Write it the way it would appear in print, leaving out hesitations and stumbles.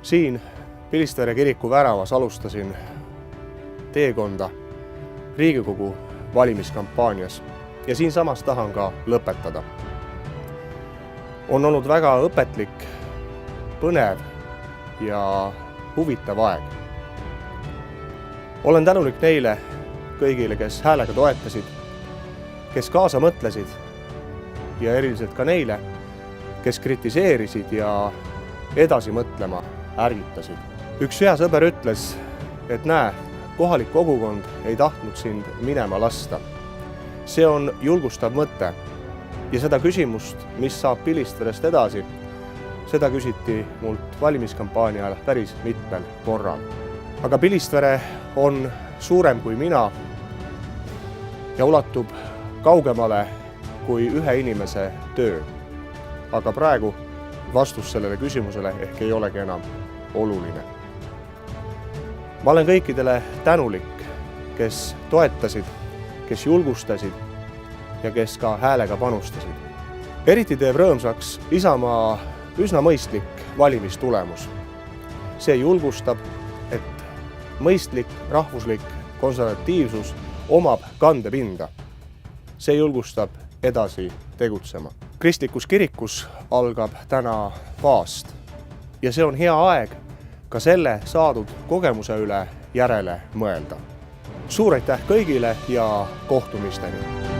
Siin Pilistvere kiriku väravas alustasin teekonda Riigikogu valimiskampaanias ja siinsamas tahan ka lõpetada. On olnud väga õpetlik, põnev ja huvitav aeg. Olen tänulik neile kõigile, kes häälega toetasid, kes kaasa mõtlesid ja eriliselt ka neile, kes kritiseerisid ja edasi mõtlema ärgitasid. Üks hea sõber ütles, et näe, kohalik kogukond ei tahtnud sind minema lasta. See on julgustav mõte ja seda küsimust, mis saab Pilistverest edasi, seda küsiti mult valimiskampaania ajal päris mitmel korral. Aga Pilistvere on suurem kui mina ja ulatub kaugemale kui ühe inimese töö. Aga praegu vastus sellele küsimusele ehk ei olegi enam oluline. Ma olen kõikidele tänulik, kes toetasid, kes julgustasid ja kes ka häälega panustasid. Eriti teeb rõõmsaks Isamaa üsna mõistlik valimistulemus. See julgustab, et mõistlik rahvuslik konservatiivsus omab kandepinda. See julgustab edasi tegutsema. Kristlikus kirikus algab täna paast ja see on hea aeg ka selle saadud kogemuse üle järele mõelda. Suur aitäh kõigile ja kohtumisteni!